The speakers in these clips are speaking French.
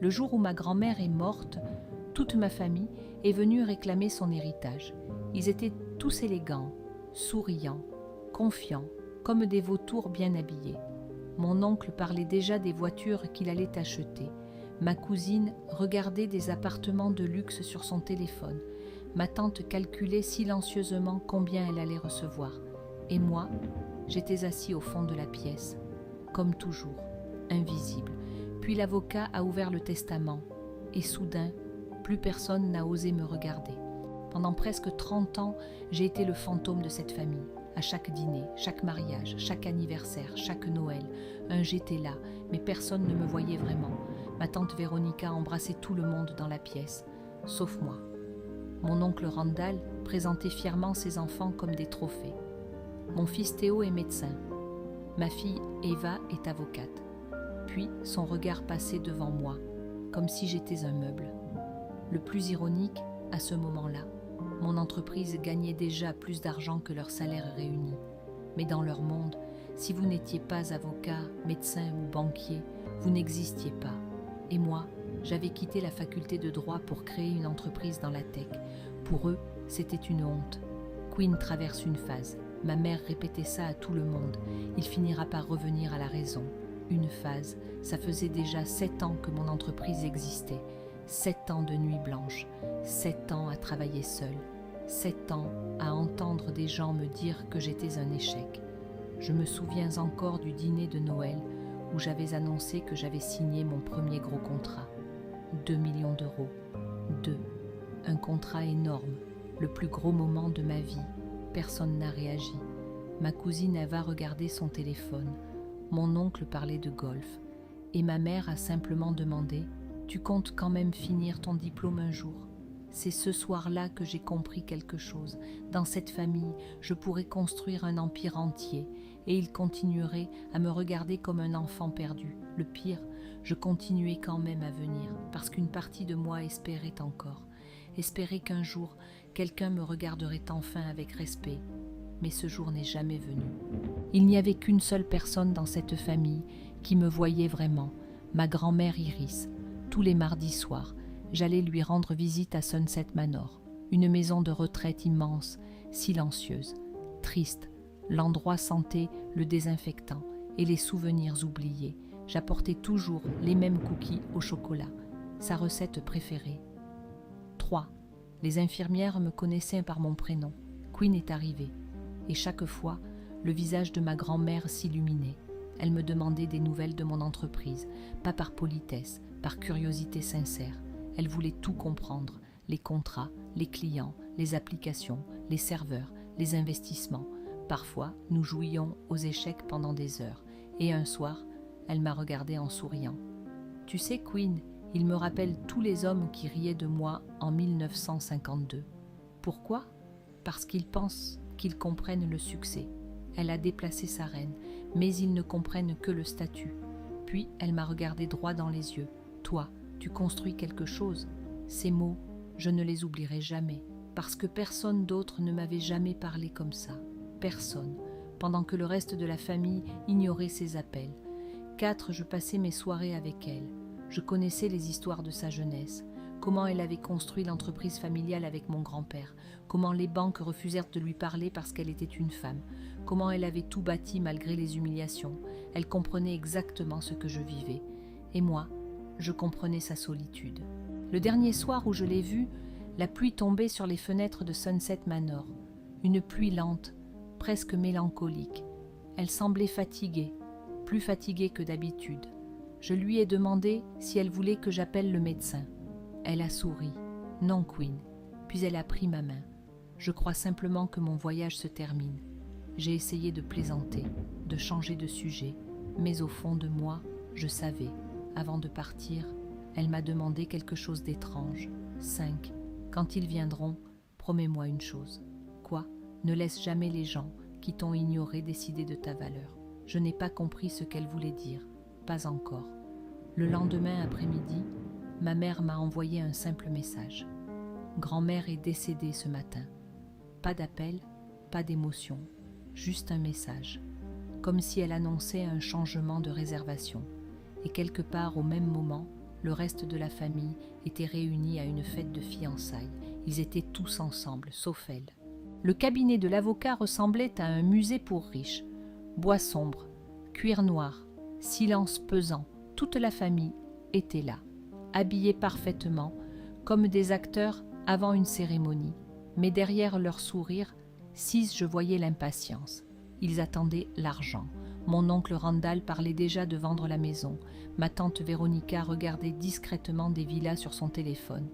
Le jour où ma grand-mère est morte, toute ma famille est venue réclamer son héritage. Ils étaient tous élégants, souriants, confiants, comme des vautours bien habillés. Mon oncle parlait déjà des voitures qu'il allait acheter. Ma cousine regardait des appartements de luxe sur son téléphone. Ma tante calculait silencieusement combien elle allait recevoir. Et moi, j'étais assis au fond de la pièce, comme toujours, invisible. Puis l'avocat a ouvert le testament, et soudain, plus personne n'a osé me regarder. Pendant presque 30 ans, j'ai été le fantôme de cette famille. À chaque dîner, chaque mariage, chaque anniversaire, chaque Noël, j'étais là, mais personne ne me voyait vraiment. Ma tante Véronica embrassait tout le monde dans la pièce, sauf moi. Mon oncle Randall présentait fièrement ses enfants comme des trophées. Mon fils Théo est médecin. Ma fille Eva est avocate. Puis son regard passait devant moi, comme si j'étais un meuble. Le plus ironique, à ce moment-là, mon entreprise gagnait déjà plus d'argent que leur salaire réuni. Mais dans leur monde, si vous n'étiez pas avocat, médecin ou banquier, vous n'existiez pas. Et moi, j'avais quitté la faculté de droit pour créer une entreprise dans la tech. Pour eux, c'était une honte. Quinn traverse une phase. Ma mère répétait ça à tout le monde. Il finira par revenir à la raison. Une phase, ça faisait déjà 7 ans que mon entreprise existait. 7 ans de nuit blanche, 7 ans à travailler seul, 7 ans à entendre des gens me dire que j'étais un échec. Je me souviens encore du dîner de Noël où j'avais annoncé que j'avais signé mon premier gros contrat. 2 millions d'euros. 2. Un contrat énorme, le plus gros moment de ma vie. Personne n'a réagi. Ma cousine Eva regardait son téléphone. Mon oncle parlait de golf. Et ma mère a simplement demandé « Tu comptes quand même finir ton diplôme un jour ?» C'est ce soir-là que j'ai compris quelque chose. Dans cette famille, je pourrais construire un empire entier et ils continueraient à me regarder comme un enfant perdu. Le pire, je continuais quand même à venir parce qu'une partie de moi espérait encore. Espérait qu'un jour, quelqu'un me regarderait enfin avec respect. Mais ce jour n'est jamais venu. Il n'y avait qu'une seule personne dans cette famille qui me voyait vraiment, ma grand-mère Iris. Tous les mardis soirs, j'allais lui rendre visite à Sunset Manor, une maison de retraite immense, silencieuse, triste. L'endroit sentait le désinfectant et les souvenirs oubliés. J'apportais toujours les mêmes cookies au chocolat, sa recette préférée. 3. Les infirmières me connaissaient par mon prénom. Quinn est arrivée. Et chaque fois, le visage de ma grand-mère s'illuminait. Elle me demandait des nouvelles de mon entreprise, pas par politesse, par curiosité sincère. Elle voulait tout comprendre, les contrats, les clients, les applications, les serveurs, les investissements. Parfois, nous jouions aux échecs pendant des heures. Et un soir, elle m'a regardé en souriant. « Tu sais, Quinn, il me rappelle tous les hommes qui riaient de moi en 1952. Pourquoi ? Parce qu'ils pensent qu'ils comprennent le succès. Elle a déplacé sa reine, mais ils ne comprennent que le statut. Puis elle m'a regardé droit dans les yeux. Toi, tu construis quelque chose. Ces mots, je ne les oublierai jamais, parce que personne d'autre ne m'avait jamais parlé comme ça. Personne, pendant que le reste de la famille ignorait ses appels. 4, je passais mes soirées avec elle. Je connaissais les histoires de sa jeunesse. Comment elle avait construit l'entreprise familiale avec mon grand-père, comment les banques refusèrent de lui parler parce qu'elle était une femme, comment elle avait tout bâti malgré les humiliations. Elle comprenait exactement ce que je vivais. Et moi, je comprenais sa solitude. Le dernier soir où je l'ai vue, la pluie tombait sur les fenêtres de Sunset Manor. Une pluie lente, presque mélancolique. Elle semblait fatiguée, plus fatiguée que d'habitude. Je lui ai demandé si elle voulait que j'appelle le médecin. Elle a souri. « Non, Quinn. » Puis elle a pris ma main. Je crois simplement que mon voyage se termine. J'ai essayé de plaisanter, de changer de sujet, mais au fond de moi, je savais. Avant de partir, elle m'a demandé quelque chose d'étrange. 5. Quand ils viendront, promets-moi une chose. Quoi ? Ne laisse jamais les gens qui t'ont ignoré décider de ta valeur. Je n'ai pas compris ce qu'elle voulait dire. Pas encore. Le lendemain après-midi, ma mère m'a envoyé un simple message. Grand-mère est décédée ce matin. Pas d'appel, pas d'émotion, juste un message. Comme si elle annonçait un changement de réservation. Et quelque part au même moment, Le reste de la famille était réuni à une fête de fiançailles. Ils étaient tous ensemble, sauf elle. Le cabinet de l'avocat ressemblait à un musée pour riches. Bois sombre, cuir noir, silence pesant, toute la famille était là, habillés parfaitement, comme des acteurs avant une cérémonie. Mais derrière leur sourire, je voyais l'impatience. Ils attendaient l'argent. Mon oncle Randall parlait déjà de vendre la maison. Ma tante Véronica regardait discrètement des villas sur son téléphone.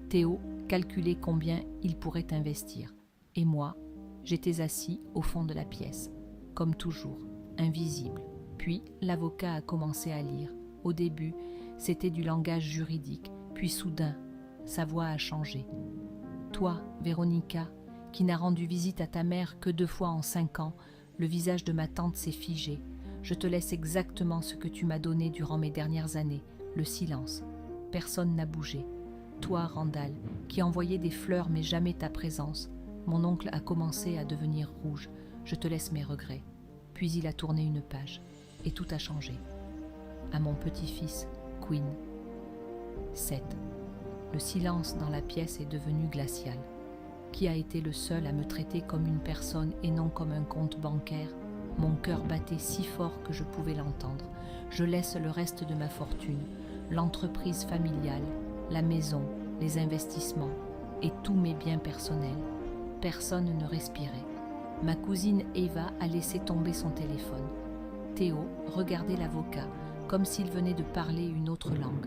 Théo calculait combien il pourrait investir. Et moi, j'étais assis au fond de la pièce, comme toujours, invisible. Puis l'avocat a commencé à lire. Au début, c'était du langage juridique, puis soudain, sa voix a changé. Toi, Véronica, qui n'as rendu visite à ta mère que 2 fois en 5 ans, le visage de ma tante s'est figé. Je te laisse exactement ce que tu m'as donné durant mes dernières années, le silence. Personne n'a bougé. Toi, Randall, qui envoyais des fleurs mais jamais ta présence, mon oncle a commencé à devenir rouge. Je te laisse mes regrets. Puis il a tourné une page, et tout a changé. À mon petit-fils, Quinn. 7. Le silence dans la pièce est devenu glacial. Qui a été le seul à me traiter comme une personne et non comme un compte bancaire? Mon cœur battait si fort que je pouvais l'entendre. Je laisse le reste de ma fortune, l'entreprise familiale, la maison, les investissements et tous mes biens personnels. Personne ne respirait. Ma cousine Eva a laissé tomber son téléphone. Théo regardait l'avocat comme s'il venait de parler une autre langue.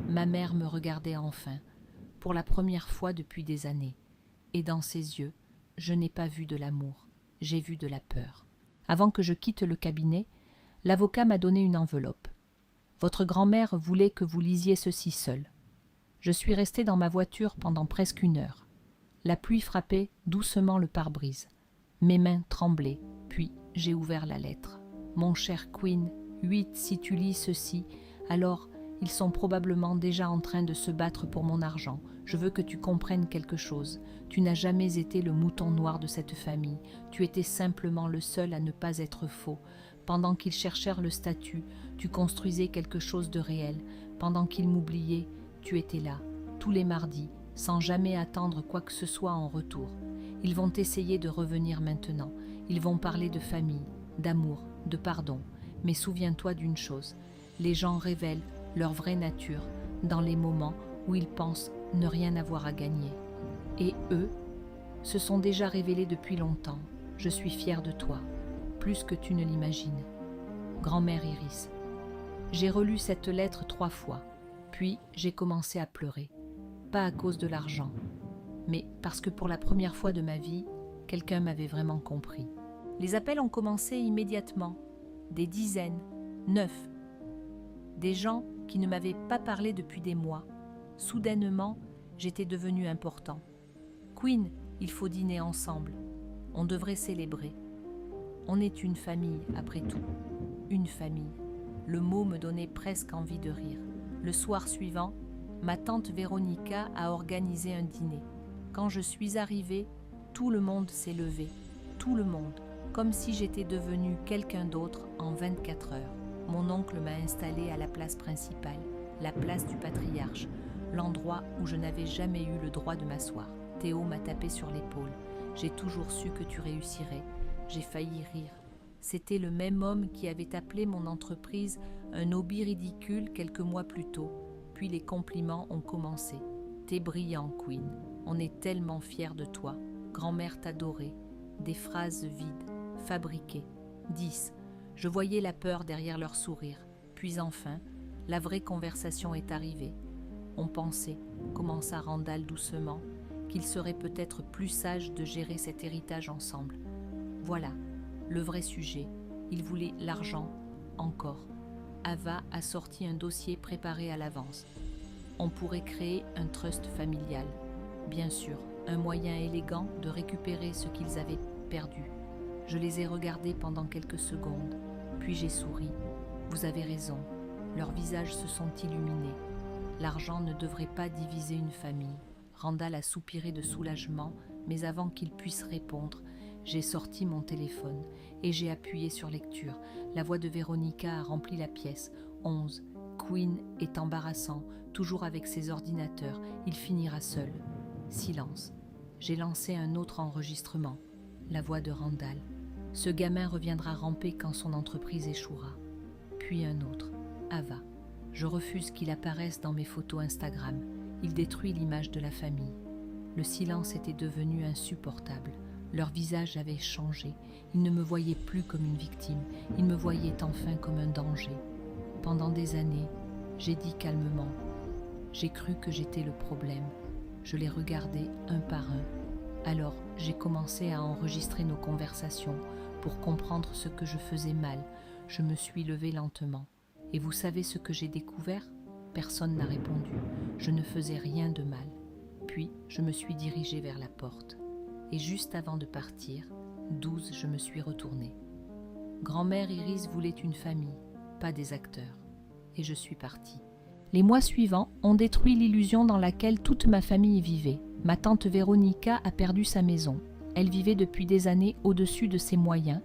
Ma mère me regardait enfin, pour la première fois depuis des années. Et dans ses yeux, je n'ai pas vu de l'amour, j'ai vu de la peur. Avant que je quitte le cabinet, l'avocat m'a donné une enveloppe. Votre grand-mère voulait que vous lisiez ceci seul. Je suis resté dans ma voiture pendant presque 1 heure. La pluie frappait doucement le pare-brise. Mes mains tremblaient, puis j'ai ouvert la lettre. Mon cher Quinn, 8, si tu lis ceci, alors ils sont probablement déjà en train de se battre pour mon argent. Je veux que tu comprennes quelque chose. Tu n'as jamais été le mouton noir de cette famille. Tu étais simplement le seul à ne pas être faux. Pendant qu'ils cherchèrent le statut, tu construisais quelque chose de réel. Pendant qu'ils m'oubliaient, tu étais là, tous les mardis, sans jamais attendre quoi que ce soit en retour. Ils vont essayer de revenir maintenant. Ils vont parler de famille, d'amour, de pardon. Mais souviens-toi d'une chose, les gens révèlent leur vraie nature dans les moments où ils pensent ne rien avoir à gagner. Et eux se sont déjà révélés depuis longtemps. Je suis fière de toi, plus que tu ne l'imagines. Grand-mère Iris. J'ai relu cette lettre 3 fois, puis j'ai commencé à pleurer. Pas à cause de l'argent, mais parce que pour la première fois de ma vie, quelqu'un m'avait vraiment compris. Les appels ont commencé immédiatement, des dizaines, 9. Des gens qui ne m'avaient pas parlé depuis des mois. Soudainement, j'étais devenu important. Quinn, il faut dîner ensemble. On devrait célébrer. On est une famille, après tout. Une famille. Le mot me donnait presque envie de rire. Le soir suivant, ma tante Véronica a organisé un dîner. Quand je suis arrivée, tout le monde s'est levé. Tout le monde. Comme si j'étais devenue quelqu'un d'autre en 24 heures. Mon oncle m'a installée à la place principale, la place du patriarche, l'endroit où je n'avais jamais eu le droit de m'asseoir. Théo m'a tapé sur l'épaule. J'ai toujours su que tu réussirais. J'ai failli rire. C'était le même homme qui avait appelé mon entreprise un hobby ridicule quelques mois plus tôt. Puis les compliments ont commencé. T'es brillant, Quinn. On est tellement fiers de toi. Grand-mère t'adorait. Des phrases vides, fabriquées. 10. Je voyais la peur derrière leur sourire. Puis enfin, la vraie conversation est arrivée. On pensait, commença Randall doucement, qu'il serait peut-être plus sage de gérer cet héritage ensemble. Voilà, le vrai sujet. Il voulait l'argent, encore. Ava a sorti un dossier préparé à l'avance. On pourrait créer un trust familial. Bien sûr, un moyen élégant de récupérer ce qu'ils avaient perdu. Je les ai regardés pendant quelques secondes, puis j'ai souri. Vous avez raison, leurs visages se sont illuminés. L'argent ne devrait pas diviser une famille. Randall a soupiré de soulagement, mais avant qu'il puisse répondre, j'ai sorti mon téléphone et j'ai appuyé sur lecture. La voix de Véronica a rempli la pièce. 11. Queen est embarrassant, toujours avec ses ordinateurs, il finira seul. Silence. J'ai lancé un autre enregistrement, la voix de Randall. Ce gamin reviendra ramper quand son entreprise échouera. Puis un autre, Ava. Je refuse qu'il apparaisse dans mes photos Instagram. Il détruit l'image de la famille. Le silence était devenu insupportable. Leur visage avait changé. Ils ne me voyaient plus comme une victime. Ils me voyaient enfin comme un danger. Pendant des années, j'ai dit calmement. J'ai cru que j'étais le problème. Je les regardais un par un. Alors, j'ai commencé à enregistrer nos conversations pour comprendre ce que je faisais mal. Je me suis levée lentement. Et vous savez ce que j'ai découvert ? Personne n'a répondu. Je ne faisais rien de mal. Puis, je me suis dirigée vers la porte. Et juste avant de partir, 12, je me suis retournée. Grand-mère Iris voulait une famille, pas des acteurs. Et je suis partie. Les mois suivants ont détruit l'illusion dans laquelle toute ma famille vivait. Ma tante Véronica a perdu sa maison. Elle vivait depuis des années au-dessus de ses moyens,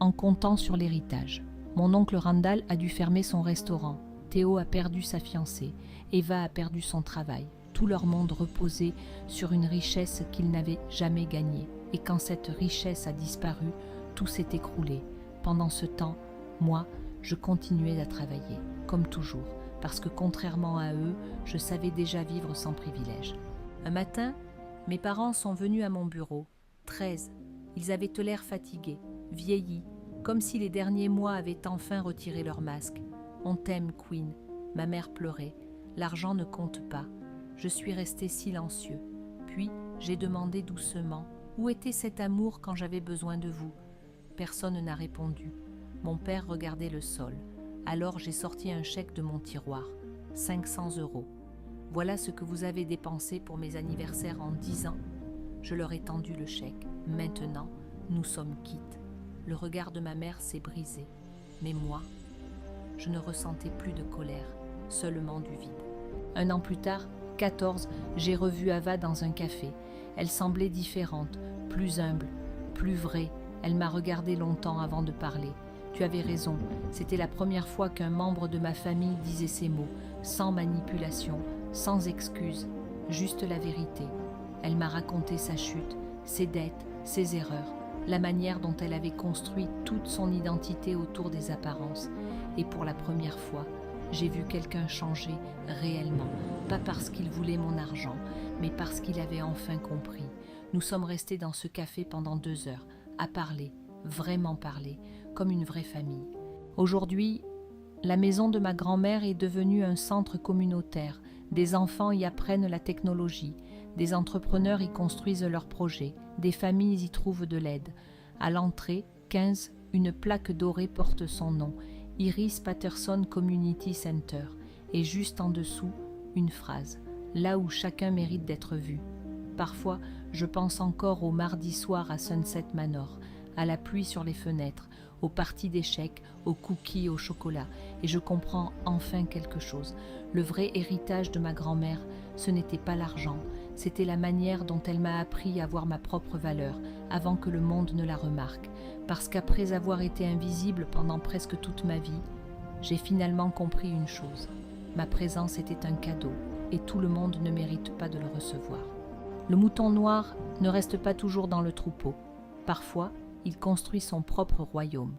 en comptant sur l'héritage. Mon oncle Randall a dû fermer son restaurant. Théo a perdu sa fiancée. Eva a perdu son travail. Tout leur monde reposait sur une richesse qu'ils n'avaient jamais gagnée. Et quand cette richesse a disparu, tout s'est écroulé. Pendant ce temps, moi, je continuais à travailler, comme toujours, parce que contrairement à eux, je savais déjà vivre sans privilège. Un matin, mes parents sont venus à mon bureau. 13. Ils avaient l'air fatigués, vieillis, comme si les derniers mois avaient enfin retiré leur masque. « On t'aime, Queen », ma mère pleurait. « L'argent ne compte pas ». Je suis resté silencieux. Puis, j'ai demandé doucement « Où était cet amour quand j'avais besoin de vous ?» Personne n'a répondu. Mon père regardait le sol. Alors j'ai sorti un chèque de mon tiroir. 500 €. Voilà ce que vous avez dépensé pour mes anniversaires en 10 ans. Je leur ai tendu le chèque. Maintenant, nous sommes quittes. Le regard de ma mère s'est brisé. Mais moi, je ne ressentais plus de colère, seulement du vide. Un an plus tard, 14, j'ai revu Ava dans un café. Elle semblait différente, plus humble, plus vraie. Elle m'a regardé longtemps avant de parler. Tu avais raison, c'était la première fois qu'un membre de ma famille disait ces mots, sans manipulation, sans excuse, juste la vérité. Elle m'a raconté sa chute, ses dettes, ses erreurs, la manière dont elle avait construit toute son identité autour des apparences. Et pour la première fois, j'ai vu quelqu'un changer réellement, pas parce qu'il voulait mon argent, mais parce qu'il avait enfin compris. Nous sommes restés dans ce café pendant 2 heures, à parler, vraiment parler, comme une vraie famille. Aujourd'hui, la maison de ma grand-mère est devenue un centre communautaire. Des enfants y apprennent la technologie, des entrepreneurs y construisent leurs projets, des familles y trouvent de l'aide. À l'entrée, 15, une plaque dorée porte son nom, Iris Patterson Community Center, et juste en dessous, une phrase, là où chacun mérite d'être vu. Parfois, je pense encore au mardi soir à Sunset Manor, à la pluie sur les fenêtres, aux parties d'échecs, aux cookies au chocolat, et je comprends enfin quelque chose. Le vrai héritage de ma grand-mère, ce n'était pas l'argent, c'était la manière dont elle m'a appris à voir ma propre valeur, avant que le monde ne la remarque. Parce qu'après avoir été invisible pendant presque toute ma vie, j'ai finalement compris une chose. Ma présence était un cadeau, et tout le monde ne mérite pas de le recevoir. Le mouton noir ne reste pas toujours dans le troupeau. Parfois, il construit son propre royaume.